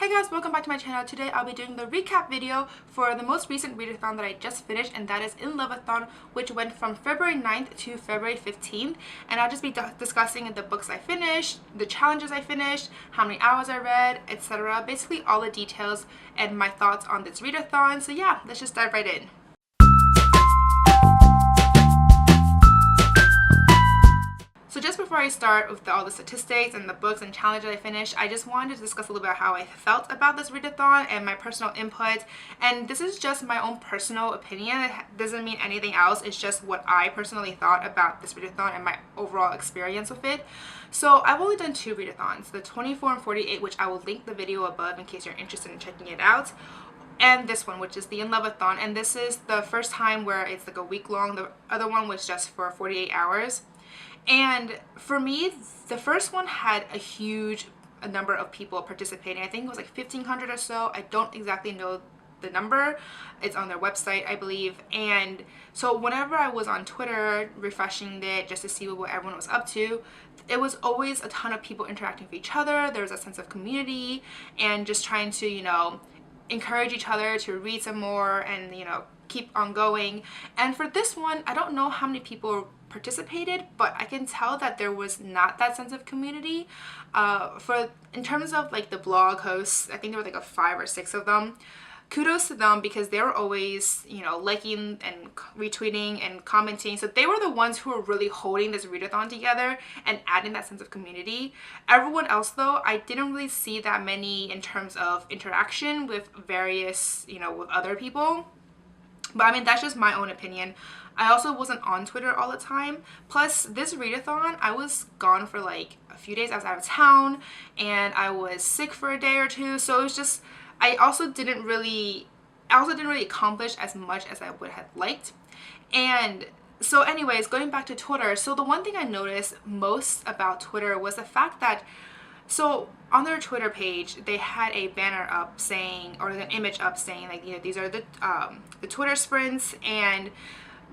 Hey guys, welcome back to my channel. Today I'll be doing the recap video for the most recent readathon that I just finished, and that is InLoveAThon, which went from February 9th to February 15th. And I'll just be discussing the books I finished, the challenges I finished, how many hours I read, etc. Basically all the details and my thoughts on this readathon. So yeah, let's just dive right in. So just before I start with all the statistics and the books and challenges I finished, I just wanted to discuss a little bit how I felt about this readathon and my personal input. And this is just my own personal opinion. It doesn't mean anything else. It's just what I personally thought about this readathon and my overall experience with it. So I've only done two readathons, the 24 and 48, which I will link the video above in case you're interested in checking it out. And this one, which is the InLoveAthon, and this is the first time where it's like a week long. The other one was just for 48 hours. And for me, the first one had a huge number of people participating. I think it was like 1,500 or so. I don't exactly know the number. It's on their website, I believe. And so whenever I was on Twitter refreshing it just to see what everyone was up to, it was always a ton of people interacting with each other. There was a sense of community and just trying to, encourage each other to read some more and, keep on going. And for this one, I don't know how many people participated, but I can tell that there was not that sense of community. In terms of like the blog hosts, I think there were like 5 or 6 of them. Kudos to them because they were always, liking and retweeting and commenting. So they were the ones who were really holding this readathon together and adding that sense of community. Everyone else though, I didn't really see that many in terms of interaction with various, with other people. But I mean, that's just my own opinion. I also wasn't on Twitter all the time. Plus, this readathon, I was gone for like a few days. I was out of town and I was sick for a day or two. So it was just, I also didn't really accomplish as much as I would have liked. And so anyways, going back to Twitter. So the one thing I noticed most about Twitter was the fact that, so on their Twitter page, they had a banner up saying, or an image up saying, like, these are the Twitter sprints, and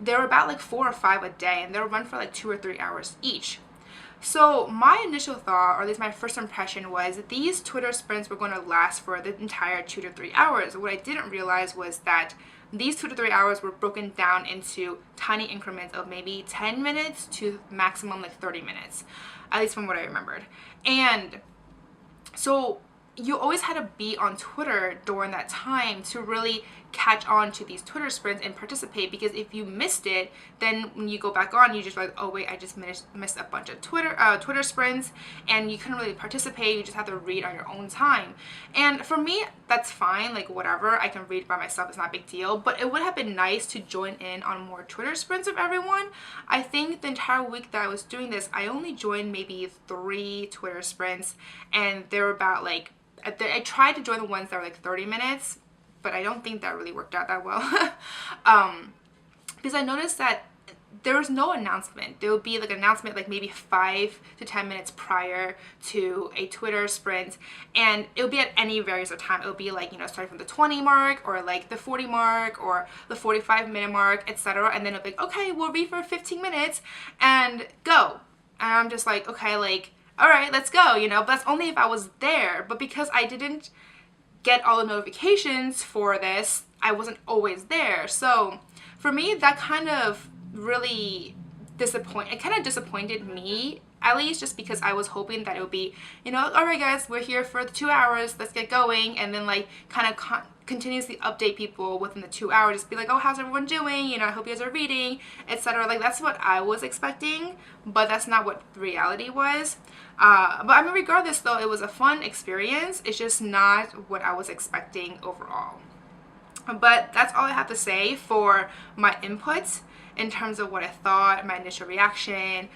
they were about like 4 or 5 a day, and they would run for like 2 or 3 hours each. So my initial thought, or at least my first impression, was that these Twitter sprints were going to last for the entire 2 to 3 hours. What I didn't realize was that these 2 to 3 hours were broken down into tiny increments of maybe 10 minutes to maximum like 30 minutes, at least from what I remembered. And so you always had to be on Twitter during that time to really catch on to these Twitter sprints and participate, because if you missed it, then when you go back on, you just like, oh wait, I just missed a bunch of Twitter sprints, and you couldn't really participate. You just have to read on your own time. And for me, that's fine, like whatever, I can read by myself, it's not a big deal. But it would have been nice to join in on more Twitter sprints with everyone. I think the entire week that I was doing this, I only joined maybe 3 Twitter sprints, and they were about like, I tried to join the ones that were like 30 minutes, but I don't think that really worked out that well. Because I noticed that there was no announcement. There would be like an announcement like maybe 5 to 10 minutes prior to a Twitter sprint, and it would be at any various time. It would be like, starting from the 20 mark, or like the 40 mark, or the 45-minute mark, etc. And then it would be like, okay, we'll read for 15 minutes and go. And I'm just like, okay, like, all right, let's go, but that's only if I was there. But because I didn't get all the notifications for this, I wasn't always there. So for me, that kind of really disappointed me, at least, just because I was hoping that it would be, all right guys, we're here for the 2 hours, let's get going, and then like kind of continuously update people within the 2 hours, just be like, oh, how's everyone doing, I hope you guys are reading, etc. Like, that's what I was expecting, but that's not what reality was. But I mean, regardless though, it was a fun experience. It's just not what I was expecting overall. But that's all I have to say for my inputs in terms of what I thought, my initial reaction,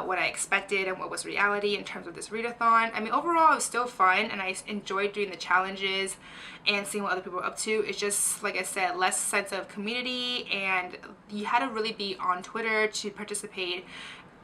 what I expected, and what was reality in terms of this readathon. I mean, overall, it was still fun, and I enjoyed doing the challenges and seeing what other people were up to. It's just, like I said, less sense of community, and you had to really be on Twitter to participate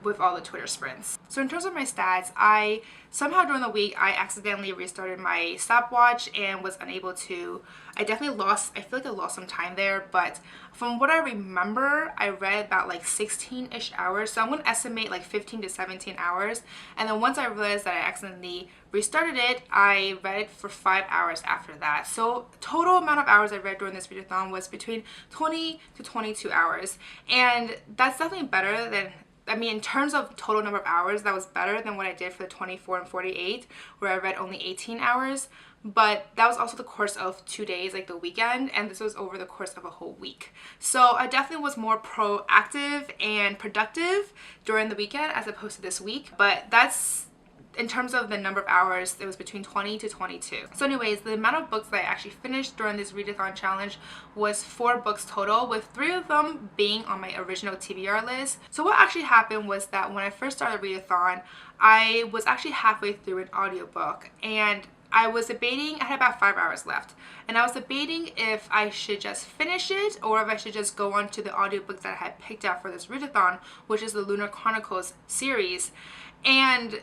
with all the Twitter sprints. So in terms of my stats, I somehow during the week I accidentally restarted my stopwatch and was unable to. I definitely lost, I feel like I lost some time there, but from what I remember, I read about like 16-ish hours. So I'm going to estimate like 15 to 17 hours. And then once I realized that I accidentally restarted it, I read it for 5 hours after that. So total amount of hours I read during this readathon was between 20 to 22 hours. And that's definitely better than, I mean, in terms of total number of hours, that was better than what I did for the 24 and 48, where I read only 18 hours. But that was also the course of 2 days, like the weekend, and this was over the course of a whole week. So I definitely was more proactive and productive during the weekend as opposed to this week. But that's, in terms of the number of hours, it was between 20 to 22. So anyways, the amount of books that I actually finished during this readathon challenge was 4 books total, with 3 of them being on my original TBR list. So what actually happened was that when I first started readathon, I was actually halfway through an audiobook, and I was debating, I had about 5 hours left, and I was debating if I should just finish it or if I should just go on to the audiobooks that I had picked out for this readathon, which is the Lunar Chronicles series. And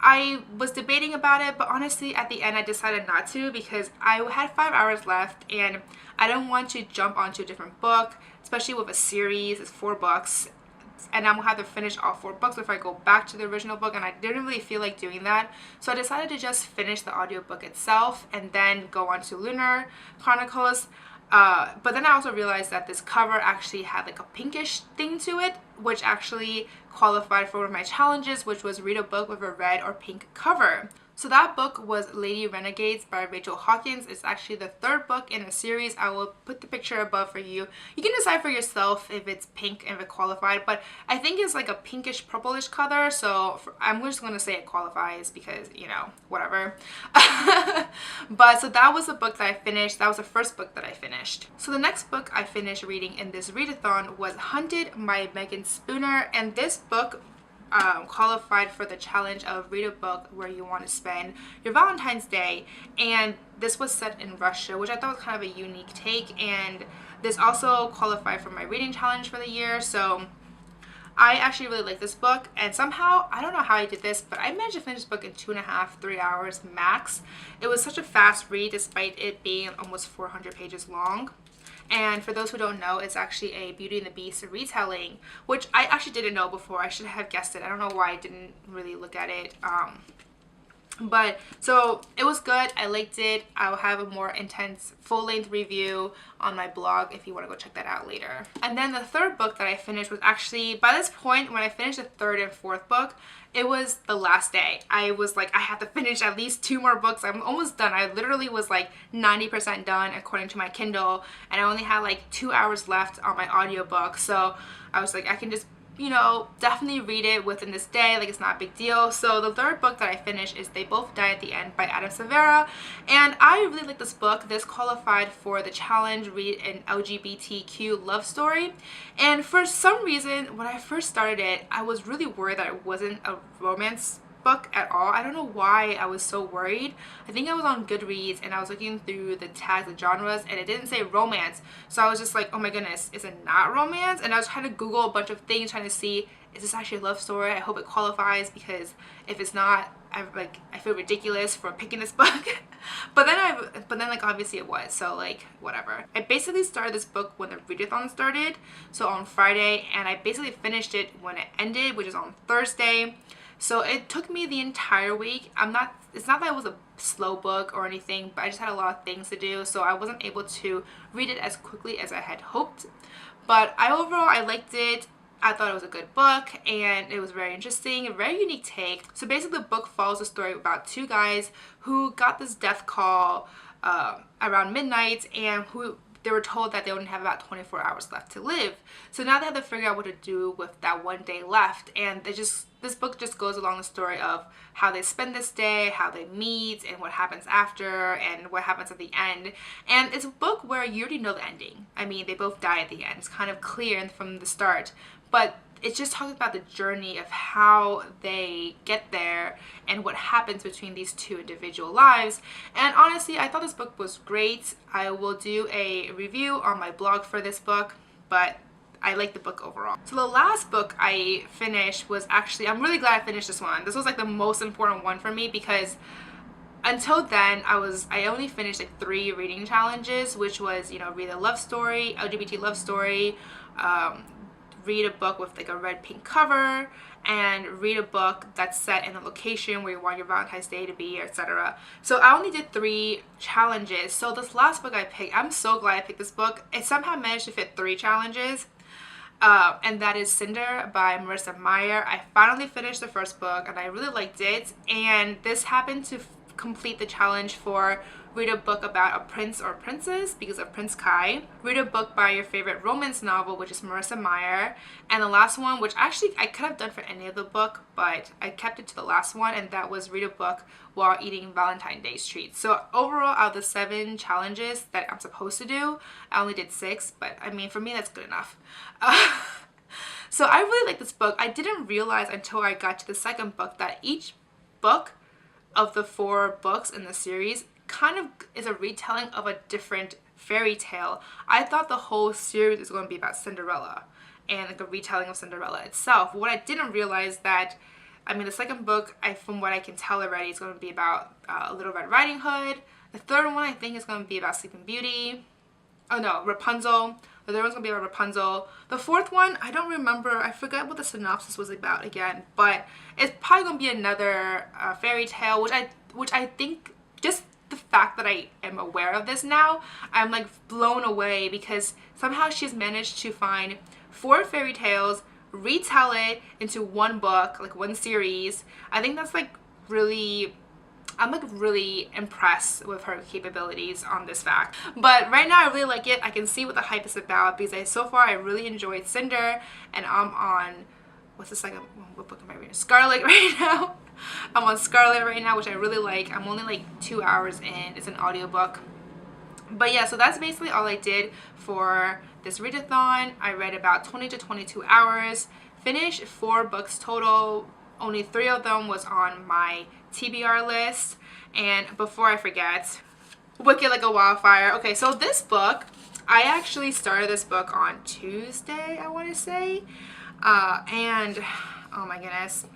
I was debating about it, but honestly at the end I decided not to, because I had 5 hours left and I don't want to jump onto a different book, especially with a series. It's 4 books. And I'm gonna have to finish all 4 books if I go back to the original book, and I didn't really feel like doing that. So I decided to just finish the audiobook itself and then go on to Lunar Chronicles. But then I also realized that this cover actually had like a pinkish thing to it, which actually qualified for one of my challenges, which was read a book with a red or pink cover. So that book was Lady Renegades by Rachel Hawkins. It's actually the 3rd book in a series. I will put the picture above for you. You can decide for yourself if it's pink and if it qualified, but I think it's like a pinkish purplish color, so I'm just going to say it qualifies because, you know, whatever. But so that was the book that I finished. That was the first book that I finished. So the next book I finished reading in this readathon was Hunted by Megan Spooner, and this book qualified for the challenge of read a book where you want to spend your Valentine's Day, and this was set in Russia, which I thought was kind of a unique take, and this also qualified for my reading challenge for the year. So I actually really like this book, and somehow, I don't know how I did this, but I managed to finish this book in 2.5 to 3 hours max. It was such a fast read despite it being almost 400 pages long. And for those who don't know, it's actually a Beauty and the Beast retelling, which I actually didn't know before. I should have guessed it. I don't know why I didn't really look at it. But so it was good. I liked it. I'll have a more intense full-length review on my blog if you want to go check that out later. And then the 3rd book that I finished was actually, by this point when I finished the 3rd and 4th book, it was the last day. I was like, I have to finish at least 2 more books. I'm almost done. I literally was like 90% done according to my Kindle, and I only had like 2 hours left on my audiobook. So I was like, I can just, you know, definitely read it within this day, like it's not a big deal. So the 3rd book that I finished is They Both Die at the End by Adam Severa, and I really like this book. This qualified for the challenge Read an LGBTQ love story, and for some reason when I first started it, I was really worried that it wasn't a romance book at all. I don't know why I was so worried. I think I was on Goodreads and I was looking through the tags, the genres, and it didn't say romance. So I was just like, oh my goodness, is it not romance? And I was trying to Google a bunch of things, trying to see, is this actually a love story? I hope it qualifies, because if it's not, I feel ridiculous for picking this book. but then like obviously it was, so like whatever. I basically started this book when the readathon started, so on Friday, and I basically finished it when it ended, which is on Thursday. So it took me the entire week. It's not that it was a slow book or anything, but I just had a lot of things to do, so I wasn't able to read it as quickly as I had hoped. But overall, I liked it. I thought it was a good book, and it was very interesting, a very unique take. So basically the book follows a story about 2 guys who got this death call around midnight, and who they were told that they only have about 24 hours left to live. So now they have to figure out what to do with that 1 day left, and this book just goes along the story of how they spend this day, how they meet, and what happens after, and what happens at the end. And it's a book where you already know the ending. I mean, they both die at the end. It's kind of clear from the start, but it just talks about the journey of how they get there and what happens between these 2 individual lives. And honestly, I thought this book was great. I will do a review on my blog for this book, but I like the book overall. So the last book I finished was actually, I'm really glad I finished this one. This was like the most important one for me because until then, I only finished like 3 reading challenges, which was, you know, read a love story, LGBT love story, read a book with like a red pink cover, and read a book that's set in a location where you want your Valentine's Day to be, etc. So I only did 3 challenges. So this last book I picked, I'm so glad I picked this book. It somehow managed to fit 3 challenges. And that is Cinder by Marissa Meyer. I finally finished the first book and I really liked it. And this happened to complete the challenge for read a book about a prince or princess because of Prince Kai, read a book by your favorite romance novel, which is Marissa Meyer, and the last one, which actually I could have done for any of the book, but I kept it to the last one, and that was read a book while eating Valentine's Day treats. So overall, out of the 7 challenges that I'm supposed to do, I only did 6, but I mean, for me, that's good enough. So I really like this book. I didn't realize until I got to the second book that each book of the 4 books in the series kind of is a retelling of a different fairy tale. I thought the whole series was going to be about Cinderella and like a retelling of Cinderella itself. What I didn't realize that, I mean, the second book, from what I can tell already, is going to be about Little Red Riding Hood. The third one, I think, is going to be about Sleeping Beauty. Oh no, Rapunzel. The third one's going to be about Rapunzel. The fourth one, I don't remember. I forgot what the synopsis was about again, but it's probably going to be another fairy tale, which I think just the fact that I am aware of this now, I'm like blown away because somehow she's managed to find 4 fairy tales, retell it into one book, like one series. I think that's like really, I'm like really impressed with her capabilities on this fact. But right now I really like it. I can see what the hype is about because so far I really enjoyed Cinder, and I'm on, what's the second, what book am I reading? Scarlet right now. I'm on Scarlet right now, which I really like. I'm only like 2 hours in. It's an audiobook. But yeah, so that's basically all I did for this readathon. I read about 20 to 22 hours, finished 4 books total. Only 3 of them was on my TBR list. And before I forget, Wicked Like a Wildfire. Okay, so this book, I actually started this book on Tuesday, I want to say. And oh my goodness.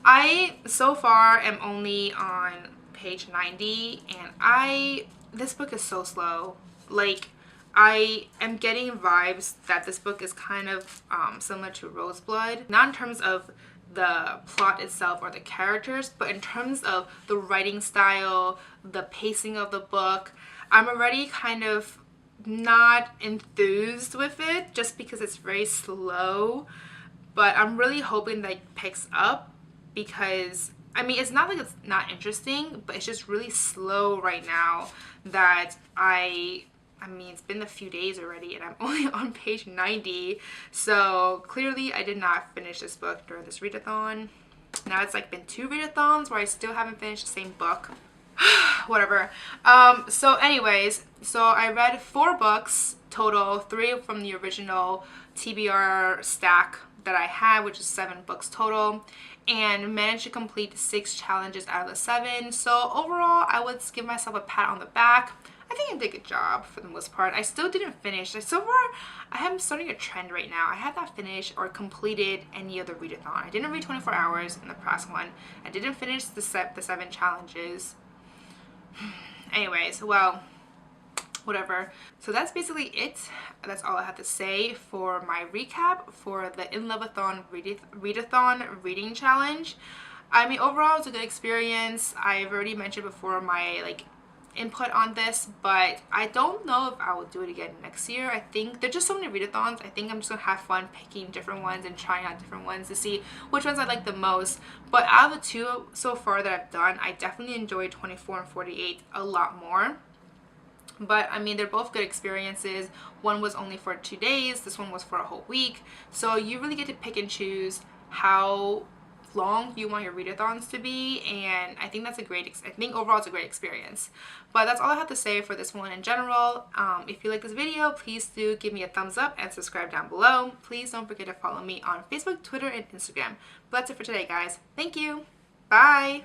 I so far am only on page 90, and this book is so slow. Like, I am getting vibes that this book is kind of similar to Roseblood, not in terms of the plot itself or the characters, but in terms of the writing style, the pacing of the book. I'm already kind of not enthused with it just because it's very slow, but I'm really hoping that it picks up. Because, I mean, it's not like it's not interesting, but it's just really slow right now that I mean, it's been a few days already and I'm only on page 90. So clearly I did not finish this book during this readathon. Now it's like been 2 readathons where I still haven't finished the same book. Whatever. So anyways, so I read 4 books total, 3 from the original TBR stack that I had, which is 7 books total, and managed to complete 6 challenges out of the 7. So overall, I would give myself a pat on the back. I think I did a good job for the most part. I still didn't finish. So far, I am starting a trend right now. I have not finished or completed any of the readathon. I didn't read 24 hours in the past one. I didn't finish the 7 challenges. Anyways, well, whatever. So that's basically it. That's all I have to say for my recap for the InLoveAThon Readathon reading challenge. I mean, overall it's a good experience. I've already mentioned before my like input on this, but I don't know if I will do it again next year. I think there's just so many readathons. I think I'm just gonna have fun picking different ones and trying out different ones to see which ones I like the most. But out of the 2 so far that I've done, I definitely enjoyed 24 and 48 a lot more. But I mean, they're both good experiences. One was only for 2 days, this one was for a whole week. So you really get to pick and choose how long you want your readathons to be, and I think that's a great, I think overall it's a great experience. But that's all I have to say for this one in general. If you like this video, please do give me a thumbs up and subscribe down below. Please don't forget to follow me on Facebook, Twitter, and Instagram. But that's it for today, guys. Thank you. Bye.